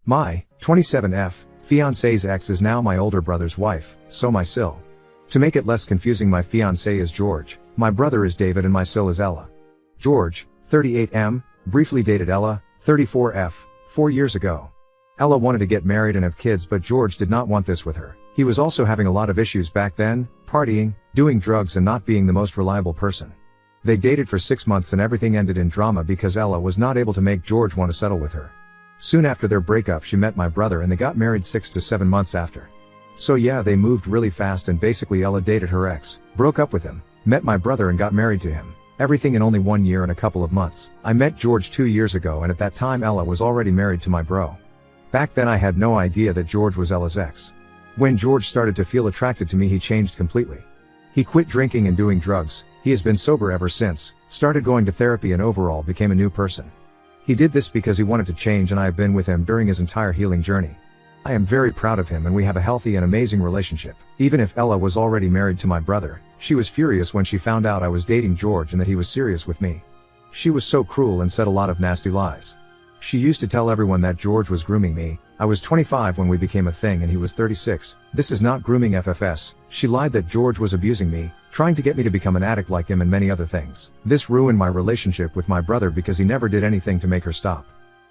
My 27F fiance's ex is now my older brother's wife, so my sil. To make it less confusing, my fiancé is George, my brother is David, and my sil is Ella. George, 38M, briefly dated Ella, 34F, 4 years ago. Ella wanted to get married and have kids, but George did not want this with her. He was also having a lot of issues back then, partying, doing drugs, and not being the most reliable person. They dated for 6 months and everything ended in drama because Ella was not able to make George want to settle with her. Soon after their breakup, she met my brother and they got married 6 to 7 months after. So yeah, they moved really fast, and basically Ella dated her ex, broke up with him, met my brother and got married to him. Everything in only 1 year and a couple of months. I met George 2 years ago, and at that time Ella was already married to my bro. Back then I had no idea that George was Ella's ex. When George started to feel attracted to me, he changed completely. He quit drinking and doing drugs, he has been sober ever since, started going to therapy, and overall became a new person. He did this because he wanted to change, and I have been with him during his entire healing journey. I am very proud of him, and we have a healthy and amazing relationship. Even if Ella was already married to my brother, she was furious when she found out I was dating George and that he was serious with me. She was so cruel and said a lot of nasty lies. She used to tell everyone that George was grooming me. I was 25 when we became a thing and he was 36. This is not grooming FFS. She lied that George was abusing me, trying to get me to become an addict like him, and many other things. This ruined my relationship with my brother because he never did anything to make her stop.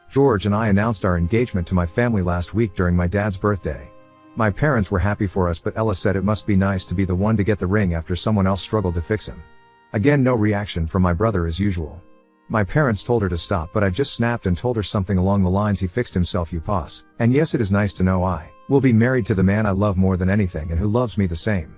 George and I announced our engagement to my family last week during my dad's birthday. My parents were happy for us, but Ella said it must be nice to be the one to get the ring after someone else struggled to fix him. Again, no reaction from my brother as usual. My parents told her to stop, but I just snapped and told her something along the lines, he fixed himself, you pause. And yes, it is nice to know I will be married to the man I love more than anything and who loves me the same.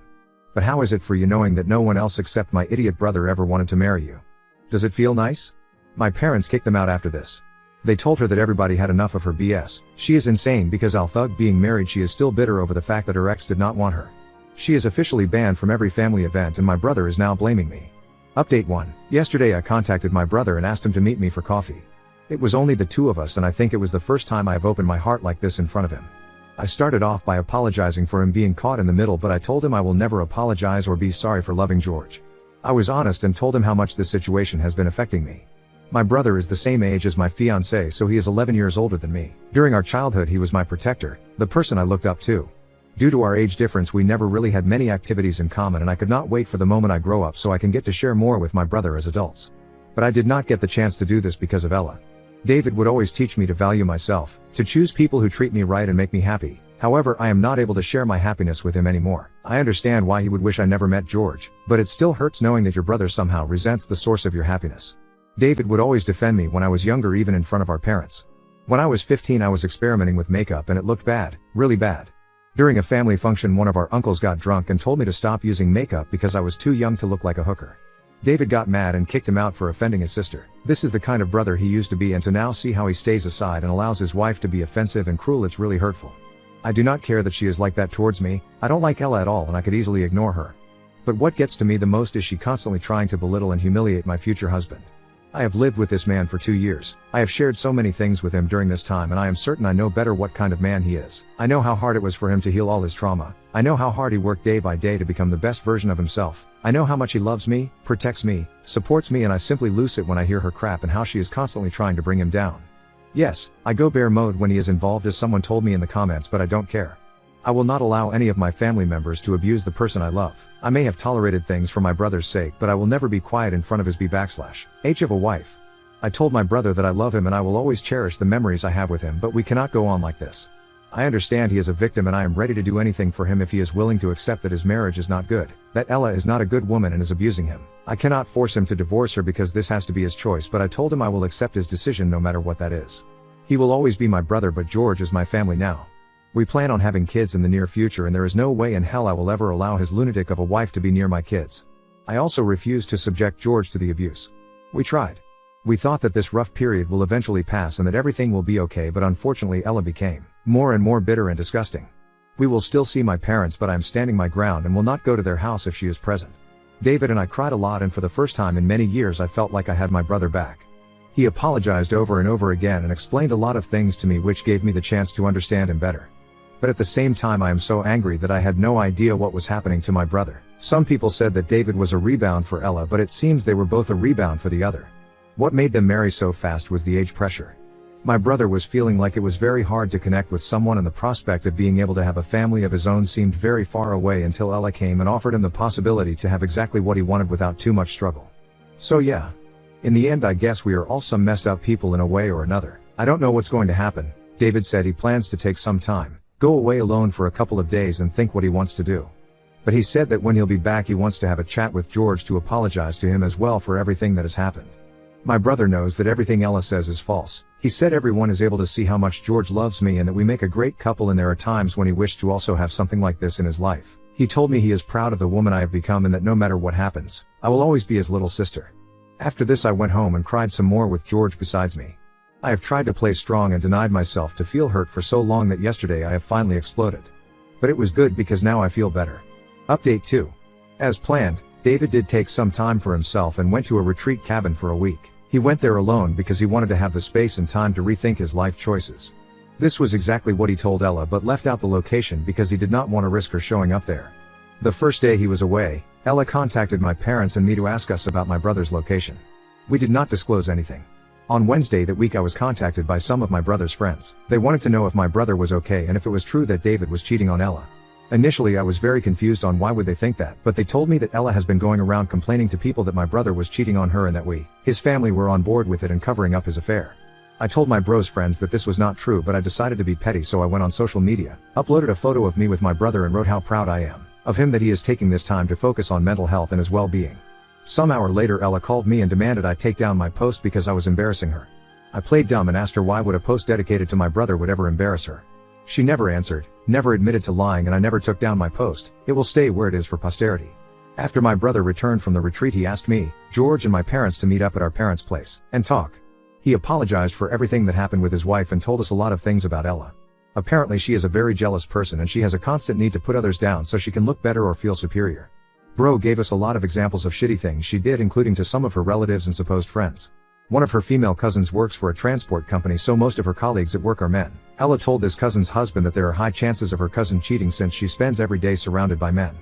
But how is it for you knowing that no one else except my idiot brother ever wanted to marry you? Does it feel nice? My parents kicked them out after this. They told her that everybody had enough of her BS. She is insane because Al Thug being married, she is still bitter over the fact that her ex did not want her. She is officially banned from every family event, and my brother is now blaming me. Update 1. Yesterday I contacted my brother and asked him to meet me for coffee. It was only the two of us, and I think it was the first time I have opened my heart like this in front of him. I started off by apologizing for him being caught in the middle, but I told him I will never apologize or be sorry for loving George. I was honest and told him how much this situation has been affecting me. My brother is the same age as my fiancé, so he is 11 years older than me. During our childhood he was my protector, the person I looked up to. Due to our age difference, we never really had many activities in common, and I could not wait for the moment I grow up so I can get to share more with my brother as adults. But I did not get the chance to do this because of Ella. David would always teach me to value myself, to choose people who treat me right and make me happy. However, I am not able to share my happiness with him anymore. I understand why he would wish I never met George, but it still hurts knowing that your brother somehow resents the source of your happiness. David would always defend me when I was younger, even in front of our parents. When I was 15, I was experimenting with makeup and it looked bad, really bad. During a family function, one of our uncles got drunk and told me to stop using makeup because I was too young to look like a hooker. David got mad and kicked him out for offending his sister. This is the kind of brother he used to be, and to now see how he stays aside and allows his wife to be offensive and cruel, it's really hurtful. I do not care that she is like that towards me. I don't like Ella at all and I could easily ignore her. But what gets to me the most is she constantly trying to belittle and humiliate my future husband. I have lived with this man for 2 years. I have shared so many things with him during this time, and I am certain I know better what kind of man he is. I know how hard it was for him to heal all his trauma. I know how hard he worked day by day to become the best version of himself. I know how much he loves me, protects me, supports me, and I simply lose it when I hear her crap and how she is constantly trying to bring him down. Yes, I go bear mode when he is involved, as someone told me in the comments, but I don't care. I will not allow any of my family members to abuse the person I love. I may have tolerated things for my brother's sake, but I will never be quiet in front of his h of a wife. I told my brother that I love him and I will always cherish the memories I have with him, but we cannot go on like this. I understand he is a victim and I am ready to do anything for him if he is willing to accept that his marriage is not good, that Ella is not a good woman and is abusing him. I cannot force him to divorce her because this has to be his choice, but I told him I will accept his decision no matter what that is. He will always be my brother, but George is my family now. We plan on having kids in the near future, and there is no way in hell I will ever allow his lunatic of a wife to be near my kids. I also refuse to subject George to the abuse. We tried. We thought that this rough period will eventually pass and that everything will be okay, but unfortunately Ella became more and more bitter and disgusting. We will still see my parents, but I am standing my ground and will not go to their house if she is present. David and I cried a lot, and for the first time in many years I felt like I had my brother back. He apologized over and over again and explained a lot of things to me, which gave me the chance to understand him better. But at the same time I am so angry that I had no idea what was happening to my brother. Some people said that David was a rebound for Ella, but it seems they were both a rebound for the other. What made them marry so fast was the age pressure. My brother was feeling like it was very hard to connect with someone, and the prospect of being able to have a family of his own seemed very far away until Ella came and offered him the possibility to have exactly what he wanted without too much struggle. So yeah. In the end, I guess we are all some messed up people in a way or another. I don't know what's going to happen. David said he plans to take some time, go away alone for a couple of days and think what he wants to do. But he said that when he'll be back he wants to have a chat with George to apologize to him as well for everything that has happened. My brother knows that everything Ella says is false. He said everyone is able to see how much George loves me and that we make a great couple, and there are times when he wished to also have something like this in his life. He told me he is proud of the woman I have become and that no matter what happens, I will always be his little sister. After this I went home and cried some more with George besides me. I have tried to play strong and denied myself to feel hurt for so long that yesterday I have finally exploded. But it was good because now I feel better. Update 2. As planned, David did take some time for himself and went to a retreat cabin for a week. He went there alone because he wanted to have the space and time to rethink his life choices. This was exactly what he told Ella, but left out the location because he did not want to risk her showing up there. The first day he was away, Ella contacted my parents and me to ask us about my brother's location. We did not disclose anything. On Wednesday that week I was contacted by some of my brother's friends. They wanted to know if my brother was okay and if it was true that David was cheating on Ella. Initially I was very confused on why would they think that, but they told me that Ella has been going around complaining to people that my brother was cheating on her and that his family were on board with it and covering up his affair. I told my bro's friends that this was not true, but I decided to be petty, so I went on social media, uploaded a photo of me with my brother and wrote how proud I am of him that he is taking this time to focus on mental health and his well-being. Some hour later Ella called me and demanded I take down my post because I was embarrassing her. I played dumb and asked her why would a post dedicated to my brother would ever embarrass her. She never answered, never admitted to lying, and I never took down my post. It will stay where it is for posterity. After my brother returned from the retreat he asked me, George and my parents to meet up at our parents' place and talk. He apologized for everything that happened with his wife and told us a lot of things about Ella. Apparently she is a very jealous person and she has a constant need to put others down so she can look better or feel superior. Bro gave us a lot of examples of shitty things she did, including to some of her relatives and supposed friends. One of her female cousins works for a transport company, so most of her colleagues at work are men. Ella told this cousin's husband that there are high chances of her cousin cheating since she spends every day surrounded by men.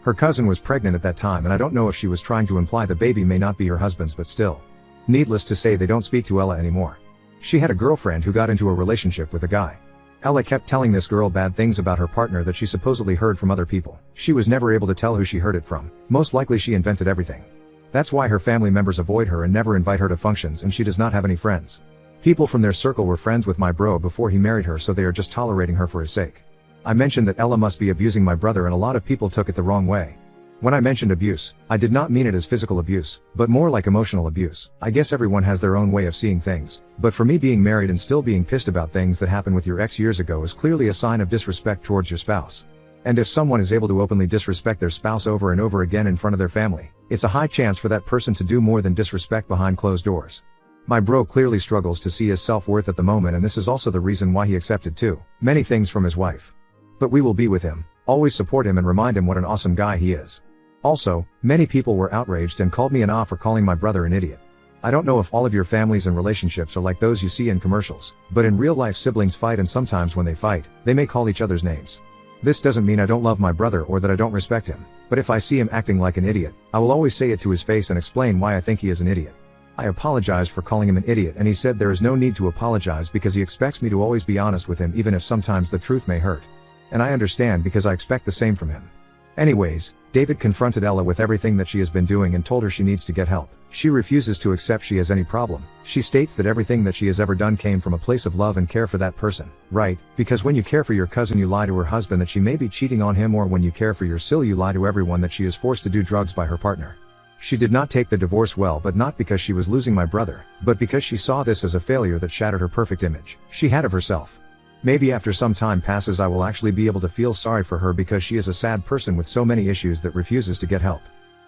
Her cousin was pregnant at that time, and I don't know if she was trying to imply the baby may not be her husband's, but still. Needless to say, they don't speak to Ella anymore. She had a girlfriend who got into a relationship with a guy. Ella kept telling this girl bad things about her partner that she supposedly heard from other people. She was never able to tell who she heard it from. Most likely she invented everything. That's why her family members avoid her and never invite her to functions, and she does not have any friends. People from their circle were friends with my bro before he married her, so they are just tolerating her for his sake. I mentioned that Ella must be abusing my brother, and a lot of people took it the wrong way. When I mentioned abuse, I did not mean it as physical abuse, but more like emotional abuse. I guess everyone has their own way of seeing things, but for me, being married and still being pissed about things that happened with your ex years ago is clearly a sign of disrespect towards your spouse. And if someone is able to openly disrespect their spouse over and over again in front of their family, it's a high chance for that person to do more than disrespect behind closed doors. My bro clearly struggles to see his self-worth at the moment, and this is also the reason why he accepted too many things from his wife. But we will be with him, always support him and remind him what an awesome guy he is. Also, many people were outraged and called me an off for calling my brother an idiot. I don't know if all of your families and relationships are like those you see in commercials, but in real life siblings fight, and sometimes when they fight, they may call each other's names. This doesn't mean I don't love my brother or that I don't respect him, but if I see him acting like an idiot, I will always say it to his face and explain why I think he is an idiot. I apologized for calling him an idiot, and he said there is no need to apologize because he expects me to always be honest with him, even if sometimes the truth may hurt. And I understand because I expect the same from him. Anyways, David confronted Ella with everything that she has been doing and told her she needs to get help. She refuses to accept she has any problem. She states that everything that she has ever done came from a place of love and care for that person. Right, because when you care for your cousin you lie to her husband that she may be cheating on him, or when you care for your sil you lie to everyone that she is forced to do drugs by her partner. She did not take the divorce well, but not because she was losing my brother, but because she saw this as a failure that shattered her perfect image she had of herself. Maybe after some time passes I will actually be able to feel sorry for her because she is a sad person with so many issues that refuses to get help.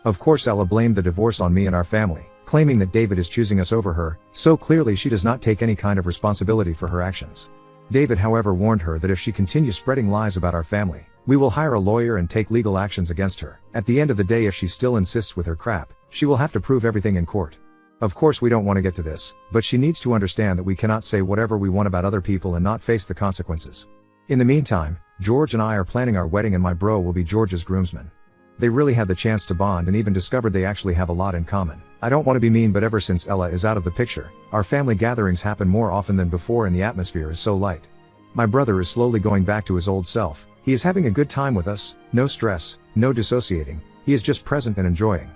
Of course Ella blamed the divorce on me and our family, claiming that David is choosing us over her, so clearly she does not take any kind of responsibility for her actions. David however warned her that if she continues spreading lies about our family, we will hire a lawyer and take legal actions against her. At the end of the day, if she still insists with her crap, she will have to prove everything in court. Of course we don't want to get to this, but she needs to understand that we cannot say whatever we want about other people and not face the consequences. In the meantime, George and I are planning our wedding and my bro will be George's groomsman. They really had the chance to bond and even discovered they actually have a lot in common. I don't want to be mean, but ever since Ella is out of the picture, our family gatherings happen more often than before and the atmosphere is so light. My brother is slowly going back to his old self. He is having a good time with us, no stress, no dissociating, he is just present and enjoying.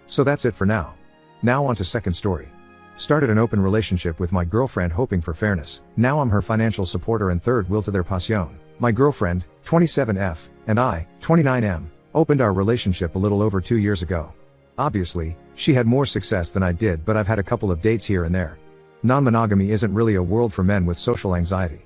So that's it for now. Now on to second story. Started an open relationship with my girlfriend hoping for fairness. Now I'm her financial supporter and third wheel to their passion. My girlfriend, 27F, and I, 29M, opened our relationship a little over 2 years ago. Obviously, she had more success than I did, but I've had a couple of dates here and there. Non-monogamy isn't really a world for men with social anxiety.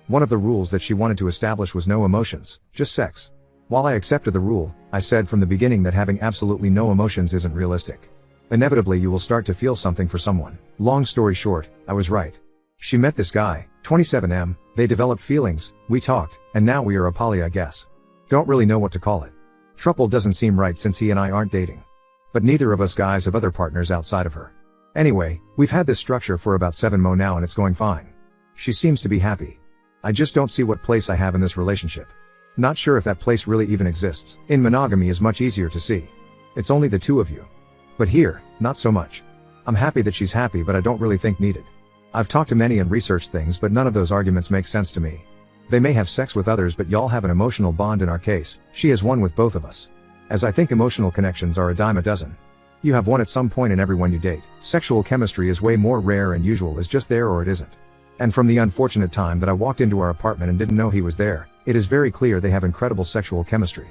One of the rules that she wanted to establish was no emotions, just sex. While I accepted the rule, I said from the beginning that having absolutely no emotions isn't realistic. Inevitably you will start to feel something for someone. Long story short, I was right. She met this guy, 27M, they developed feelings, we talked, and now we are a poly, I guess. Don't really know what to call it. Trouble doesn't seem right since he and I aren't dating. But neither of us guys have other partners outside of her. Anyway, we've had this structure for about 7 months now and it's going fine. She seems to be happy. I just don't see what place I have in this relationship. Not sure if that place really even exists. In monogamy is much easier to see. It's only the two of you. But here, not so much. I'm happy that she's happy, but I don't really think needed. I've talked to many and researched things, but none of those arguments make sense to me. They may have sex with others, but y'all have an emotional bond. In our case, she has one with both of us. As I think emotional connections are a dime a dozen. You have one at some point in everyone you date. Sexual chemistry is way more rare and usual is just there or it isn't. And from the unfortunate time that I walked into our apartment and didn't know he was there, it is very clear they have incredible sexual chemistry.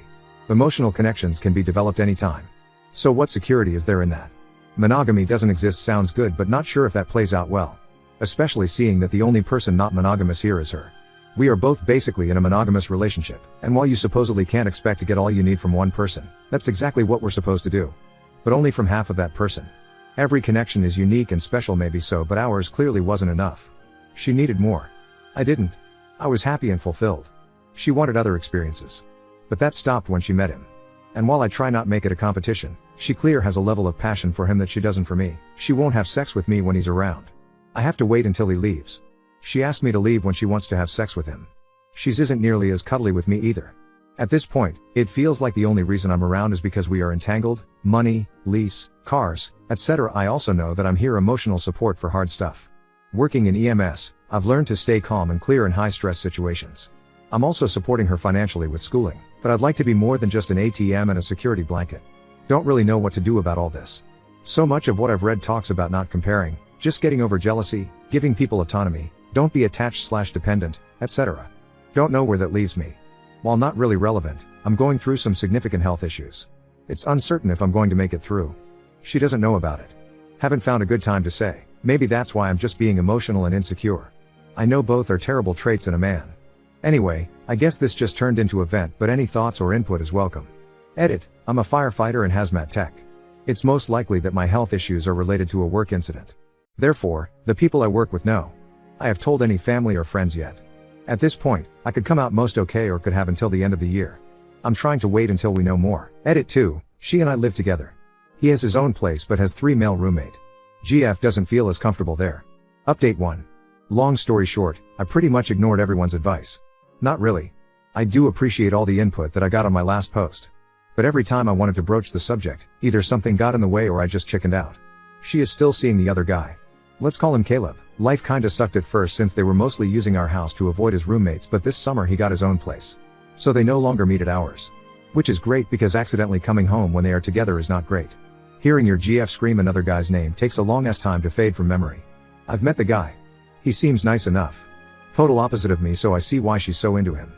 Emotional connections can be developed anytime. So what security is there in that? Monogamy doesn't exist sounds good, but not sure if that plays out well. Especially seeing that the only person not monogamous here is her. We are both basically in a monogamous relationship, and while you supposedly can't expect to get all you need from one person, that's exactly what we're supposed to do. But only from half of that person. Every connection is unique and special, maybe so, but ours clearly wasn't enough. She needed more. I didn't. I was happy and fulfilled. She wanted other experiences. But that stopped when she met him. And while I try not make it a competition, she clear has a level of passion for him that she doesn't for me. She won't have sex with me when he's around. I have to wait until he leaves. She asked me to leave when she wants to have sex with him. She's isn't nearly as cuddly with me either. At this point, it feels like the only reason I'm around is because we are entangled, money, lease, cars, etc. I also know that I'm here emotional support for hard stuff. Working in EMS, I've learned to stay calm and clear in high-stress situations. I'm also supporting her financially with schooling, but I'd like to be more than just an ATM and a security blanket. Don't really know what to do about all this. So much of what I've read talks about not comparing, just getting over jealousy, giving people autonomy, don't be attached/dependent, etc. Don't know where that leaves me. While not really relevant, I'm going through some significant health issues. It's uncertain if I'm going to make it through. She doesn't know about it. Haven't found a good time to say. Maybe that's why I'm just being emotional and insecure. I know both are terrible traits in a man. Anyway, I guess this just turned into a vent, but any thoughts or input is welcome. Edit, I'm a firefighter in hazmat tech. It's most likely that my health issues are related to a work incident. Therefore, the people I work with know. I have told any family or friends yet. At this point, I could come out most okay or could have until the end of the year. I'm trying to wait until we know more. Edit 2, she and I live together. He has his own place but has 3 male roommate. GF doesn't feel as comfortable there. Update 1. Long story short, I pretty much ignored everyone's advice. Not really. I do appreciate all the input that I got on my last post. But every time I wanted to broach the subject, either something got in the way or I just chickened out. She is still seeing the other guy. Let's call him Caleb. Life kinda sucked at first since they were mostly using our house to avoid his roommates, but this summer he got his own place. So they no longer meet at ours. Which is great because accidentally coming home when they are together is not great. Hearing your GF scream another guy's name takes a long ass time to fade from memory. I've met the guy. He seems nice enough. Total opposite of me, so I see why she's so into him.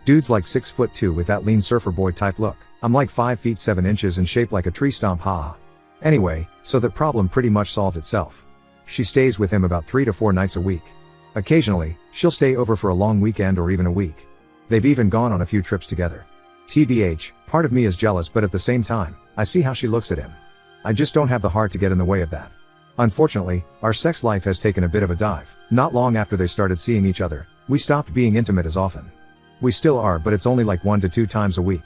Dude's like 6'2" with that lean surfer boy type look. I'm like 5 feet 7 inches and shaped like a tree stump, haha. Anyway, so that problem pretty much solved itself. She stays with him about 3 to 4 nights a week. Occasionally, she'll stay over for a long weekend or even a week. They've even gone on a few trips together. TBH, part of me is jealous, but at the same time, I see how she looks at him. I just don't have the heart to get in the way of that. Unfortunately, our sex life has taken a bit of a dive. Not long after they started seeing each other, we stopped being intimate as often. We still are, but it's only like 1 to 2 times a week.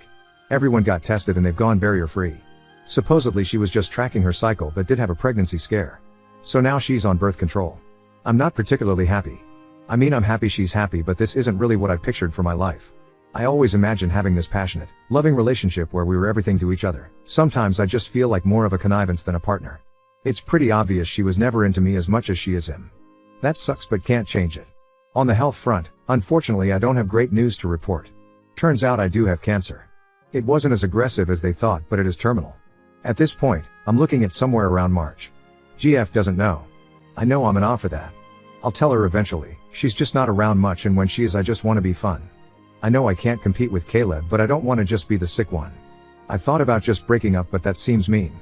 Everyone got tested and they've gone barrier-free. Supposedly she was just tracking her cycle but did have a pregnancy scare. So now she's on birth control. I'm not particularly happy. I mean, I'm happy she's happy, but this isn't really what I pictured for my life. I always imagined having this passionate, loving relationship where we were everything to each other. Sometimes I just feel like more of a connivance than a partner. It's pretty obvious she was never into me as much as she is him. That sucks but can't change it. On the health front, unfortunately I don't have great news to report. Turns out I do have cancer. It wasn't as aggressive as they thought, but it is terminal. At this point, I'm looking at somewhere around March. GF doesn't know. I know I'm an off for that. I'll tell her eventually. She's just not around much, and when she is I just want to be fun. I know I can't compete with Caleb, but I don't want to just be the sick one. I thought about just breaking up, but that seems mean.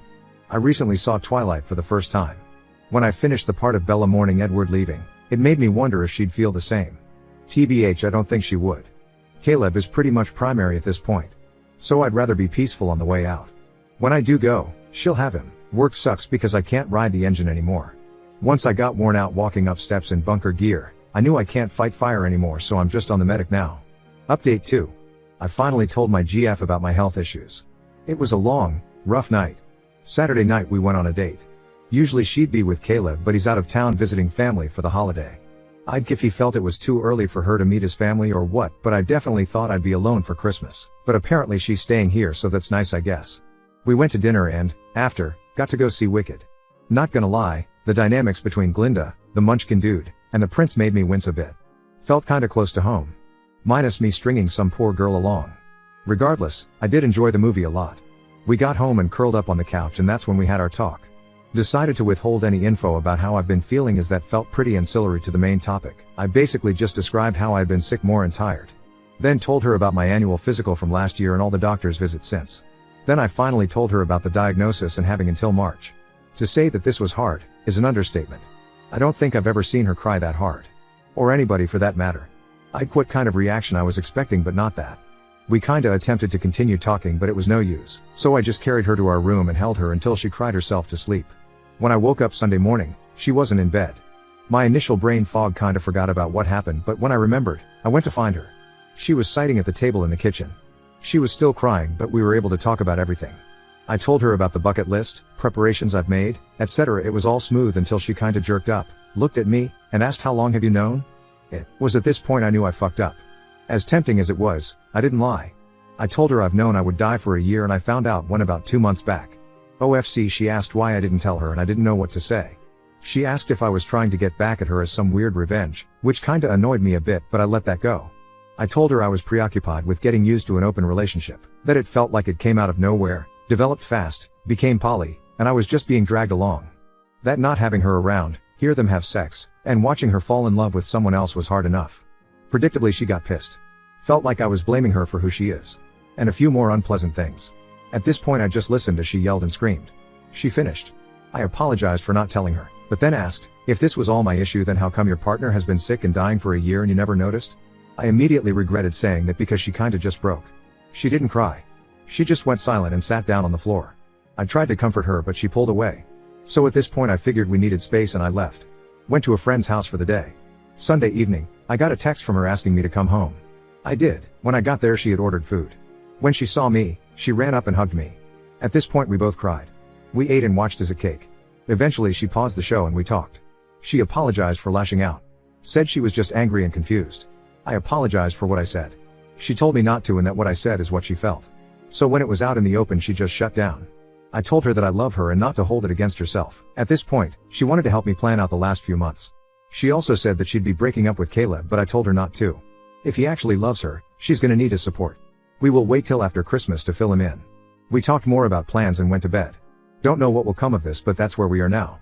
I recently saw Twilight for the first time. When I finished the part of Bella mourning Edward leaving, it made me wonder if she'd feel the same. TBH, I don't think she would. Caleb is pretty much primary at this point. So I'd rather be peaceful on the way out. When I do go, she'll have him. Work sucks because I can't ride the engine anymore. Once I got worn out walking up steps in bunker gear, I knew I can't fight fire anymore, so I'm just on the medic now. Update 2. I finally told my GF about my health issues. It was a long, rough night. Saturday night we went on a date. Usually she'd be with Caleb, but he's out of town visiting family for the holiday. I'd if he felt it was too early for her to meet his family or what, but I definitely thought I'd be alone for Christmas. But apparently she's staying here, so that's nice, I guess. We went to dinner and, after, got to go see Wicked. Not gonna lie, the dynamics between Glinda, the munchkin dude, and the prince made me wince a bit. Felt kinda close to home. Minus me stringing some poor girl along. Regardless, I did enjoy the movie a lot. We got home and curled up on the couch, and that's when we had our talk. Decided to withhold any info about how I've been feeling, as that felt pretty ancillary to the main topic. I basically just described how I'd been sick more and tired. Then told her about my annual physical from last year and all the doctor's visits since. Then I finally told her about the diagnosis and having until March. To say that this was hard is an understatement. I don't think I've ever seen her cry that hard. Or anybody for that matter. I'd what kind of reaction I was expecting, but not that. We kinda attempted to continue talking, but it was no use, so I just carried her to our room and held her until she cried herself to sleep. When I woke up Sunday morning, she wasn't in bed. My initial brain fog kinda forgot about what happened, but when I remembered, I went to find her. She was sitting at the table in the kitchen. She was still crying, but we were able to talk about everything. I told her about the bucket list, preparations I've made, etc. It was all smooth until she kinda jerked up, looked at me, and asked, "How long have you known?" It was at this point I knew I fucked up. As tempting as it was, I didn't lie. I told her I've known I would die for a year, and I found out when about 2 months back. OFC, she asked why I didn't tell her, and I didn't know what to say. She asked if I was trying to get back at her as some weird revenge, which kinda annoyed me a bit, but I let that go. I told her I was preoccupied with getting used to an open relationship, that it felt like it came out of nowhere, developed fast, became poly, and I was just being dragged along. That not having her around, hear them have sex, and watching her fall in love with someone else was hard enough. Predictably she got pissed. Felt like I was blaming her for who she is. And a few more unpleasant things. At this point I just listened as she yelled and screamed. She finished. I apologized for not telling her, but then asked, if this was all my issue, then how come your partner has been sick and dying for a year and you never noticed? I immediately regretted saying that because she kinda just broke. She didn't cry. She just went silent and sat down on the floor. I tried to comfort her, but she pulled away. So at this point I figured we needed space and I left. Went to a friend's house for the day. Sunday evening, I got a text from her asking me to come home. I did. When I got there she had ordered food. When she saw me, she ran up and hugged me. At this point we both cried. We ate and watched as a cake. Eventually she paused the show and we talked. She apologized for lashing out. Said she was just angry and confused. I apologized for what I said. She told me not to, and that what I said is what she felt. So when it was out in the open she just shut down. I told her that I love her and not to hold it against herself. At this point, she wanted to help me plan out the last few months. She also said that she'd be breaking up with Caleb, but I told her not to. If he actually loves her, she's gonna need his support. We will wait till after Christmas to fill him in. We talked more about plans and went to bed. Don't know what will come of this, but that's where we are now.